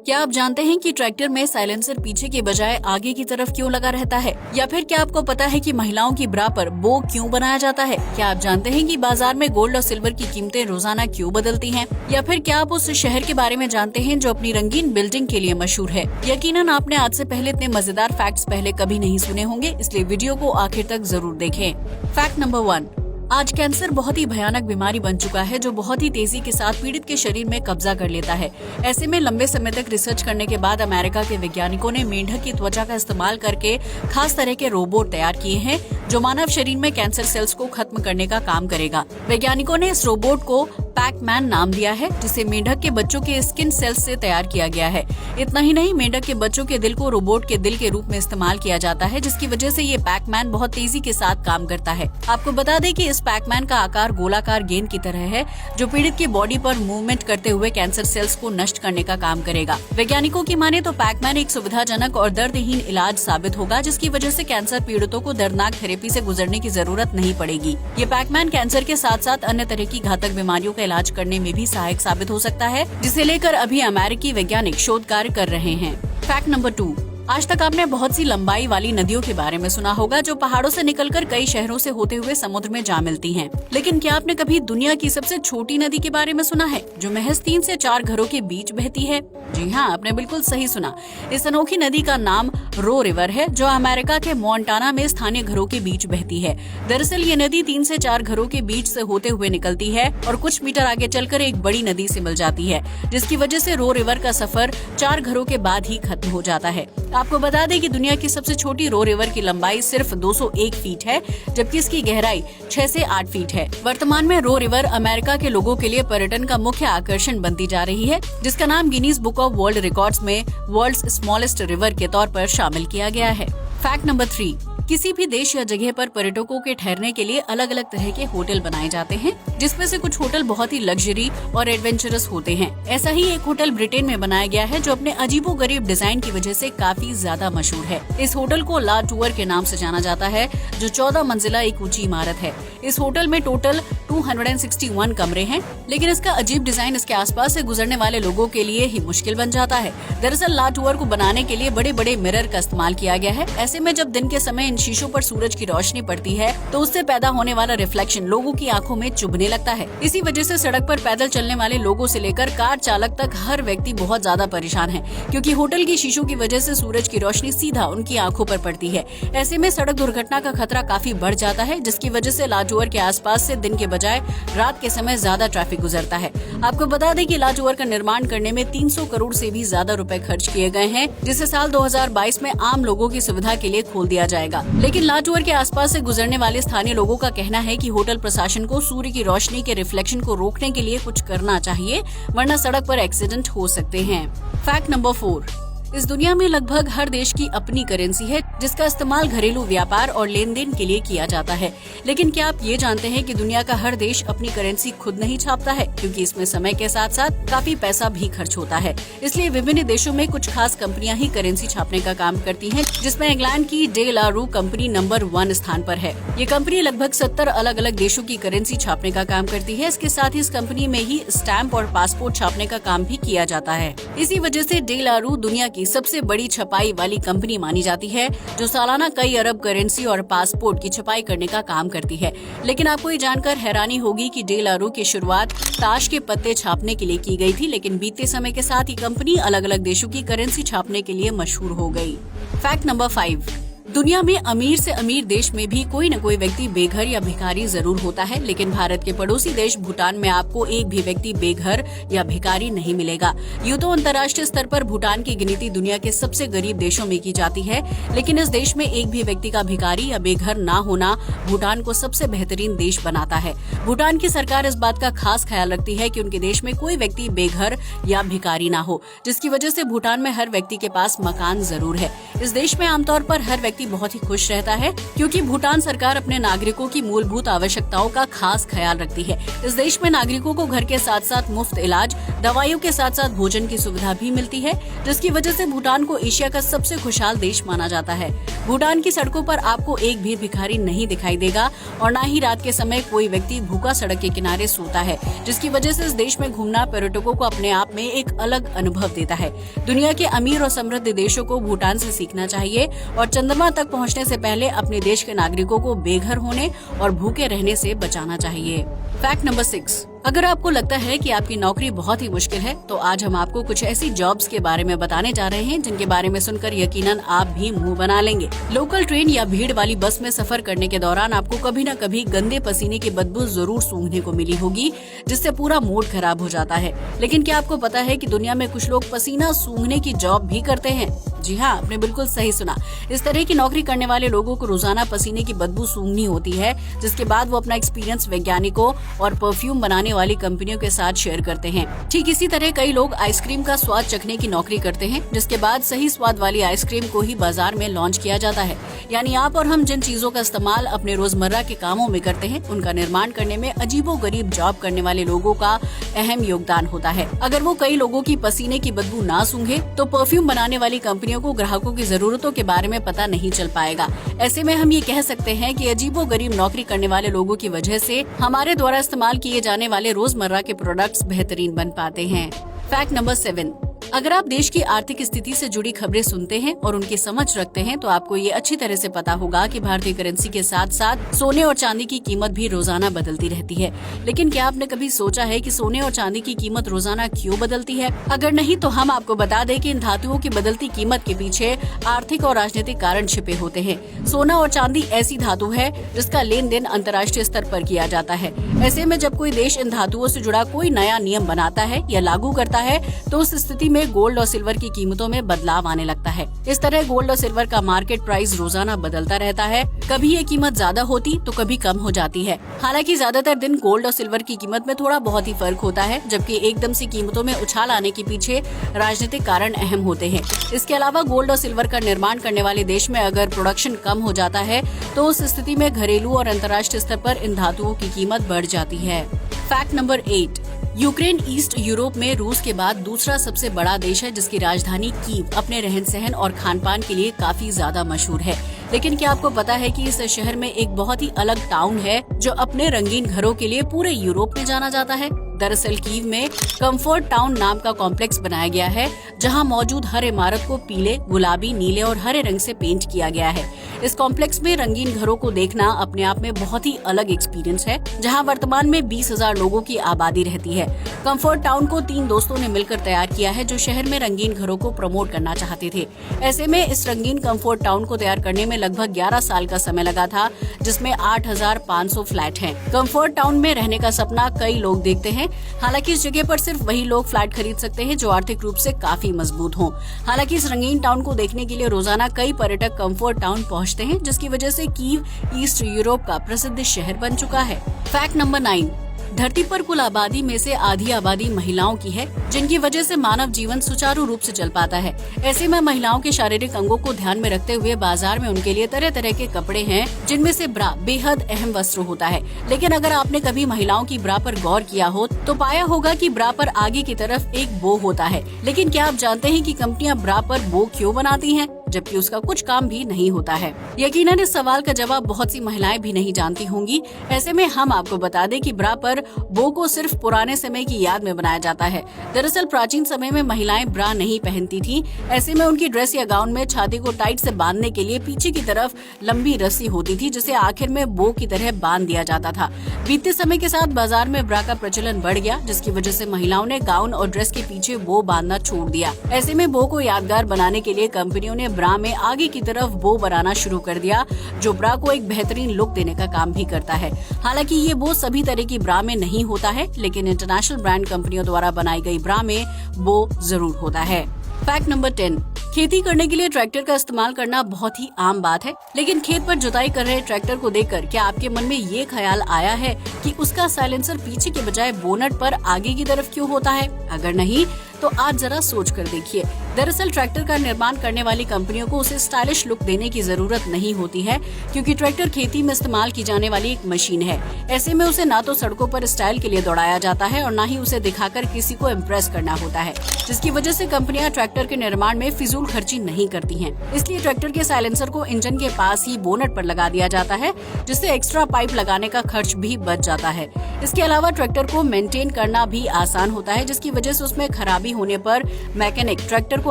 क्या आप जानते हैं कि ट्रैक्टर में साइलेंसर पीछे के बजाय आगे की तरफ क्यों लगा रहता है? या फिर क्या आपको पता है कि महिलाओं की ब्रा पर बो क्यों बनाया जाता है? क्या आप जानते हैं कि बाजार में गोल्ड और सिल्वर की कीमतें रोजाना क्यों बदलती हैं? या फिर क्या आप उस शहर के बारे में जानते हैं जो अपनी रंगीन बिल्डिंग के लिए मशहूर है? यकीनन आपने आज से पहले इतने मजेदार फैक्ट्स पहले कभी नहीं सुने होंगे, इसलिए वीडियो को आखिर तक जरूर देखें। फैक्ट नंबर 1, आज कैंसर बहुत ही भयानक बीमारी बन चुका है जो बहुत ही तेजी के साथ पीड़ित के शरीर में कब्जा कर लेता है। ऐसे में लंबे समय तक रिसर्च करने के बाद अमेरिका के वैज्ञानिकों ने मेंढक की त्वचा का इस्तेमाल करके खास तरह के रोबोट तैयार किए हैं जो मानव शरीर में कैंसर सेल्स को खत्म करने का काम करेगा। वैज्ञानिकों ने इस रोबोट को पैक-मैन नाम दिया है, जिसे मेंढक के बच्चों के स्किन सेल्स से तैयार किया गया है। इतना ही नहीं, मेंढक के बच्चों के दिल को रोबोट के दिल के रूप में इस्तेमाल किया जाता है, जिसकी वजह से ये पैक-मैन बहुत तेजी के साथ काम करता है। आपको बता दें कि इस पैक-मैन का आकार गोलाकार गेंद की तरह है जो पीड़ित की बॉडी पर मूवमेंट करते हुए कैंसर सेल्स को नष्ट करने का काम करेगा। वैज्ञानिकों की माने तो पैक-मैन एक सुविधाजनक और दर्दहीन इलाज साबित होगा, जिसकी वजह से कैंसर पीड़ितों को दर्दनाक थेरेपी से गुजरने की जरूरत नहीं पड़ेगी। ये पैक-मैन कैंसर के साथ साथ अन्य तरह की घातक बीमारियों का इलाज करने में भी सहायक साबित हो सकता है, जिसे लेकर अभी अमेरिकी वैज्ञानिक शोध कार्य कर रहे हैं। फैक्ट नंबर 2, आज तक आपने बहुत सी लंबाई वाली नदियों के बारे में सुना होगा जो पहाड़ों से निकलकर कई शहरों से होते हुए समुद्र में जा मिलती हैं। लेकिन क्या आपने कभी दुनिया की सबसे छोटी नदी के बारे में सुना है जो महज 3 से 4 घरों के बीच बहती है? जी हाँ, आपने बिल्कुल सही सुना। इस अनोखी नदी का नाम रो रिवर है जो अमेरिका के मोंटाना में स्थानीय घरों के बीच बहती है। दरअसल ये नदी 3 से 4 घरों के बीच से होते हुए निकलती है और कुछ मीटर आगे चलकर एक बड़ी नदी से मिल जाती है, जिसकी वजह से रो रिवर का सफर 4 घरों के बाद ही खत्म हो जाता है। आपको बता दें कि दुनिया की सबसे छोटी रो रिवर की लंबाई सिर्फ 201 फीट है, जबकि इसकी गहराई 6 से 8 फीट है। वर्तमान में रो रिवर अमेरिका के लोगों के लिए पर्यटन का मुख्य आकर्षण बनती जा रही है, जिसका नाम Guinness book of world records में वर्ल्ड्स स्मॉलेस्ट रिवर के तौर पर शामिल किया गया है। फैक्ट नंबर 3, किसी भी देश या जगह पर पर्यटकों के ठहरने के लिए अलग अलग तरह के होटल बनाए जाते हैं, जिसमें से कुछ होटल बहुत ही लग्जरी और एडवेंचरस होते हैं। ऐसा ही एक होटल ब्रिटेन में बनाया गया है जो अपने अजीबोगरीब डिजाइन की वजह से काफी ज्यादा मशहूर है। इस होटल को ला टूर के नाम से जाना जाता है, जो 14 मंजिला एक ऊंची इमारत है। इस होटल में टोटल 261 कमरे हैं, लेकिन इसका अजीब डिजाइन इसके आसपास से गुजरने वाले लोगों के लिए ही मुश्किल बन जाता है। दरअसल ला टूर को बनाने के लिए बड़े बड़े मिरर का इस्तेमाल किया गया है। ऐसे में जब दिन के समय इन शीशों पर सूरज की रोशनी पड़ती है तो उससे पैदा होने वाला रिफ्लेक्शन लोगों की आंखों में चुभने लगता है। इसी वजह से सड़क पर पैदल चलने वाले लोगों से लेकर कार चालक तक हर व्यक्ति बहुत ज्यादा परेशान है, क्योंकि होटल की शीशों की वजह से सूरज की रोशनी सीधा उनकी आंखों पर पड़ती है। ऐसे में सड़क दुर्घटना का खतरा काफी बढ़ जाता है, जिसकी वजह से ला टूर के आसपास से दिन के बजाय रात के समय ज्यादा ट्रैफिक गुजरता है। आपको बता दें कि ला टूर का निर्माण करने में 300 करोड़ से भी ज्यादा रुपए खर्च किए गए हैं, जिसे साल 2022 में आम लोगों की सुविधा के लिए खोल दिया जाएगा। लेकिन ला टूर के आसपास से गुजरने वाले स्थानीय लोगों का कहना है कि होटल प्रशासन को सूर्य की रोशनी के रिफ्लेक्शन को रोकने के लिए कुछ करना चाहिए, वरना सड़क पर एक्सीडेंट हो सकते हैं। फैक्ट नंबर 4, इस दुनिया में लगभग हर देश की अपनी करेंसी है जिसका इस्तेमाल घरेलू व्यापार और लेन देन के लिए किया जाता है। लेकिन क्या आप ये जानते हैं कि दुनिया का हर देश अपनी करेंसी खुद नहीं छापता है, क्योंकि इसमें समय के साथ साथ काफी पैसा भी खर्च होता है। इसलिए विभिन्न देशों में कुछ खास कंपनियां ही करेंसी छापने का काम करती हैं, जिसमें इंग्लैंड की डे ला रू कंपनी नंबर 1 स्थान पर है। ये कंपनी लगभग 70 अलग अलग देशों की करेंसी छापने का काम करती है। इसके साथ ही इस कंपनी में ही स्टैंप और पासपोर्ट छापने का काम भी किया जाता है। इसी वजह से डे ला रू दुनिया की सबसे बड़ी छपाई वाली कंपनी मानी जाती है, जो सालाना कई अरब करेंसी और पासपोर्ट की छपाई करने का काम करती है। लेकिन आपको ये जानकर हैरानी होगी कि डे ला रू की शुरुआत ताश के पत्ते छापने के लिए की गई थी, लेकिन बीते समय के साथ ये कंपनी अलग अलग देशों की करेंसी छापने के लिए मशहूर हो गई। फैक्ट नंबर 5, दुनिया में अमीर से अमीर देश में भी कोई न कोई व्यक्ति बेघर या भिखारी जरूर होता है, लेकिन भारत के पड़ोसी देश भूटान में आपको एक भी व्यक्ति बेघर या भिखारी नहीं मिलेगा। यूं तो अंतर्राष्ट्रीय स्तर पर भूटान की गिनती दुनिया के सबसे गरीब देशों में की जाती है, लेकिन इस देश में एक भी व्यक्ति का भिखारी या बेघर ना होना भूटान को सबसे बेहतरीन देश बनाता है। भूटान की सरकार इस बात का खास ख्याल रखती है कि उनके देश में कोई व्यक्ति बेघर या भिखारी ना हो, जिसकी वजह से भूटान में हर व्यक्ति के पास मकान जरूर है। इस देश में आमतौर पर हर व्यक्ति व्यक्ति बहुत ही खुश रहता है, क्योंकि भूटान सरकार अपने नागरिकों की मूलभूत आवश्यकताओं का खास ख्याल रखती है। इस देश में नागरिकों को घर के साथ साथ मुफ्त इलाज, दवाइयों के साथ साथ भोजन की सुविधा भी मिलती है, जिसकी वजह से भूटान को एशिया का सबसे खुशहाल देश माना जाता है। भूटान की सड़कों पर आपको एक भी भिखारी नहीं दिखाई देगा और न ही रात के समय कोई व्यक्ति भूखा सड़क के किनारे सोता है, जिसकी वजह से इस देश में घूमना पर्यटकों को अपने आप में एक अलग अनुभव देता है। दुनिया के अमीर और समृद्ध देशों को भूटान से सीखना चाहिए और चंद्रमा तक पहुंचने से पहले अपने देश के नागरिकों को बेघर होने और भूखे रहने से बचाना चाहिए। फैक्ट नंबर 6, अगर आपको लगता है कि आपकी नौकरी बहुत ही मुश्किल है, तो आज हम आपको कुछ ऐसी जॉब्स के बारे में बताने जा रहे हैं जिनके बारे में सुनकर यकीनन आप भी मुंह बना लेंगे। लोकल ट्रेन या भीड़ वाली बस में सफर करने के दौरान आपको कभी न कभी गंदे पसीने की बदबू जरूर सूंघने को मिली होगी, जिससे पूरा मूड खराब हो जाता है। लेकिन क्या आपको पता है कि दुनिया में कुछ लोग पसीना सूंघने की जॉब भी करते हैं? जी हाँ, आपने बिल्कुल सही सुना। इस तरह की नौकरी करने वाले लोगों को रोजाना पसीने की बदबू सूंघनी होती है, जिसके बाद वो अपना एक्सपीरियंस वैज्ञानिकों और परफ्यूम बनाने वाली कंपनियों के साथ शेयर करते हैं। ठीक इसी तरह कई लोग आइसक्रीम का स्वाद चखने की नौकरी करते हैं, जिसके बाद सही स्वाद वाली आइसक्रीम को ही बाजार में लॉन्च किया जाता है। यानी आप और हम जिन चीजों का इस्तेमाल अपने रोजमर्रा के कामों में करते हैं, उनका निर्माण करने में अजीबोगरीब जॉब करने वाले लोगों का अहम योगदान होता है। अगर वो कई लोगों की पसीने की बदबू ना सूंघे, तो परफ्यूम बनाने वाली कंपनियों को ग्राहकों की जरूरतों के बारे में पता नहीं चल पाएगा। ऐसे में हम ये कह सकते हैं कि अजीबोगरीब नौकरी करने वाले लोगों की वजह से हमारे द्वारा इस्तेमाल किए जाने वाले रोजमर्रा के प्रोडक्ट्स बेहतरीन बन पाते हैं। फैक्ट नंबर 7, अगर आप देश की आर्थिक स्थिति से जुड़ी खबरें सुनते हैं और उनकी समझ रखते हैं, तो आपको ये अच्छी तरह से पता होगा कि भारतीय करेंसी के साथ साथ सोने और चांदी की कीमत भी रोजाना बदलती रहती है। लेकिन क्या आपने कभी सोचा है कि सोने और चांदी की कीमत रोजाना क्यों बदलती है? अगर नहीं, तो हम आपको बता दें कि इन धातुओं की बदलती कीमत के पीछे आर्थिक और राजनीतिक कारण छिपे होते हैं। सोना और चांदी ऐसी धातु है जिसका लेन देन अंतर्राष्ट्रीय स्तर पर किया जाता है। ऐसे में जब कोई देश इन धातुओं से जुड़ा कोई नया नियम बनाता है या लागू करता है, तो उस स्थिति में गोल्ड और सिल्वर की कीमतों में बदलाव आने लगता है। इस तरह गोल्ड और सिल्वर का मार्केट प्राइस रोजाना बदलता रहता है। कभी ये कीमत ज्यादा होती तो कभी कम हो जाती है। हालांकि ज्यादातर दिन गोल्ड और सिल्वर की कीमत में थोड़ा बहुत ही फर्क होता है, जबकि एकदम से कीमतों में उछाल आने के पीछे राजनीतिक कारण अहम होते हैं। इसके अलावा गोल्ड और सिल्वर का निर्माण करने वाले देश में अगर प्रोडक्शन कम हो जाता है, तो उस स्थिति में घरेलू और अंतर्राष्ट्रीय स्तर पर इन धातुओं की कीमत बढ़ जाती है। Fact number 8, Ukraine east Europe में रूस के बाद दूसरा सबसे बड़ा देश है, जिसकी राजधानी कीव अपने रहन सहन और खान पान के लिए काफी ज्यादा मशहूर है। लेकिन क्या आपको पता है कि इस शहर में एक बहुत ही अलग टाउन है जो अपने रंगीन घरों के लिए पूरे यूरोप में जाना जाता है? दरअसल कीव में कंफर्ट टाउन नाम का कॉम्प्लेक्स बनाया गया है, जहां मौजूद हर इमारत को पीले, गुलाबी, नीले और हरे रंग से पेंट किया गया है। इस कॉम्प्लेक्स में रंगीन घरों को देखना अपने आप में बहुत ही अलग एक्सपीरियंस है, जहां वर्तमान में 20,000 लोगों की आबादी रहती है। कंफर्ट टाउन को 3 दोस्तों ने मिलकर तैयार किया है, जो शहर में रंगीन घरों को प्रमोट करना चाहते थे। ऐसे में इस रंगीन कंफर्ट टाउन को तैयार करने में लगभग 11 साल का समय लगा था, जिसमें 8,500 फ्लैट हैं। कंफर्ट टाउन में रहने का सपना कई लोग देखते हैं। हालांकि इस जगह पर सिर्फ वही लोग फ्लैट खरीद सकते हैं जो आर्थिक रूप से काफी मजबूत हों। हालांकि इस रंगीन टाउन को देखने के लिए रोजाना कई पर्यटक कंफर्ट टाउन पहुंचते हैं, जिसकी वजह से कीव ईस्ट यूरोप का प्रसिद्ध शहर बन चुका है। फैक्ट नंबर 9, धरती पर कुल आबादी में से आधी आबादी महिलाओं की है, जिनकी वजह से मानव जीवन सुचारू रूप से चल पाता है। ऐसे में महिलाओं के शारीरिक अंगों को ध्यान में रखते हुए बाजार में उनके लिए तरह तरह के कपड़े हैं, जिनमें से ब्रा बेहद अहम वस्त्र होता है। लेकिन अगर आपने कभी महिलाओं की ब्रा पर गौर किया हो, तो पाया होगा कि ब्रा पर आगे की तरफ एक बो होता है। लेकिन क्या आप जानते हैं कि कंपनियां ब्रा पर बो क्यों बनाती हैं, जबकि उसका कुछ काम भी नहीं होता है? यकीनन इस सवाल का जवाब बहुत सी महिलाएं भी नहीं जानती होंगी। ऐसे में हम आपको बता दें कि ब्रा पर बो को सिर्फ पुराने समय की याद में बनाया जाता है। दरअसल प्राचीन समय में महिलाएं ब्रा नहीं पहनती थीं। ऐसे में उनकी ड्रेस या गाउन में छाती को टाइट से बांधने के लिए पीछे की तरफ लंबी रस्सी होती थी, जिसे आखिर में बो की तरह बांध दिया जाता था। बीतते समय के साथ बाजार में ब्रा का प्रचलन बढ़ गया, जिसकी वजह से महिलाओं ने गाउन और ड्रेस के पीछे बो बांधना छोड़ दिया। ऐसे में बो को यादगार बनाने के लिए कंपनियों ने ब्रा में आगे की तरफ बो बनाना शुरू कर दिया, जो ब्रा को एक बेहतरीन लुक देने का काम भी करता है। हालांकि ये बो सभी तरह की ब्रा में नहीं होता है, लेकिन इंटरनेशनल ब्रांड कंपनियों द्वारा बनाई गई ब्रा में बो जरूर होता है। फैक्ट नंबर 10, खेती करने के लिए ट्रैक्टर का इस्तेमाल करना बहुत ही आम बात है। लेकिन खेत पर जुताई कर रहे ट्रैक्टर को देखकर क्या आपके मन में ये ख्याल आया है कि उसका साइलेंसर पीछे के बजाय बोनट पर आगे की तरफ क्यों होता है? अगर नहीं, तो तो आज जरा सोच कर देखिए। दरअसल ट्रैक्टर का निर्माण करने वाली कंपनियों को उसे स्टाइलिश लुक देने की जरूरत नहीं होती है, क्योंकि ट्रैक्टर खेती में इस्तेमाल की जाने वाली एक मशीन है। ऐसे में उसे ना तो सड़कों पर स्टाइल के लिए दौड़ाया जाता है और ना ही उसे दिखाकर किसी को इम्प्रेस करना होता है, जिसकी वजह से कंपनियां ट्रैक्टर के निर्माण में फिजूल खर्ची नहीं करती हैं। इसलिए ट्रैक्टर के साइलेंसर को इंजन के पास ही बोनट पर लगा दिया जाता है, जिससे एक्स्ट्रा पाइप लगाने का खर्च भी बच जाता है। इसके अलावा ट्रैक्टर को मेंटेन करना भी आसान होता है, जिसकी वजह से उसमें खराबी होने पर मैकेनिक ट्रैक्टर को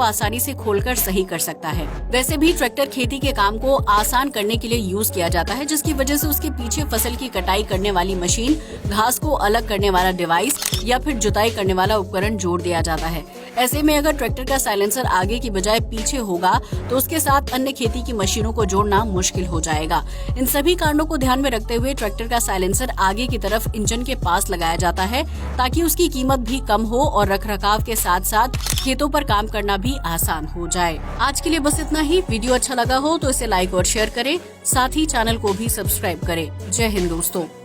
आसानी से खोलकर सही कर सकता है। वैसे भी ट्रैक्टर खेती के काम को आसान करने के लिए यूज किया जाता है, जिसकी वजह से उसके पीछे फसल की कटाई करने वाली मशीन, घास को अलग करने वाला डिवाइस या फिर जुताई करने वाला उपकरण जोड़ दिया जाता है। ऐसे में अगर ट्रैक्टर का साइलेंसर आगे की बजाय पीछे होगा तो उसके साथ अन्य खेती की मशीनों को जोड़ना मुश्किल हो जाएगा। इन सभी कारणों को ध्यान में रखते हुए ट्रैक्टर का साइलेंसर आगे की तरफ इंजन के पास लगाया जाता है, ताकि उसकी कीमत भी कम हो और रखरखाव के साथ साथ खेतों पर काम करना भी आसान हो जाए। आज के लिए बस इतना ही। वीडियो अच्छा लगा हो तो इसे लाइक और शेयर करें, साथ ही चैनल को भी सब्सक्राइब करें। जय हिंद दोस्तों।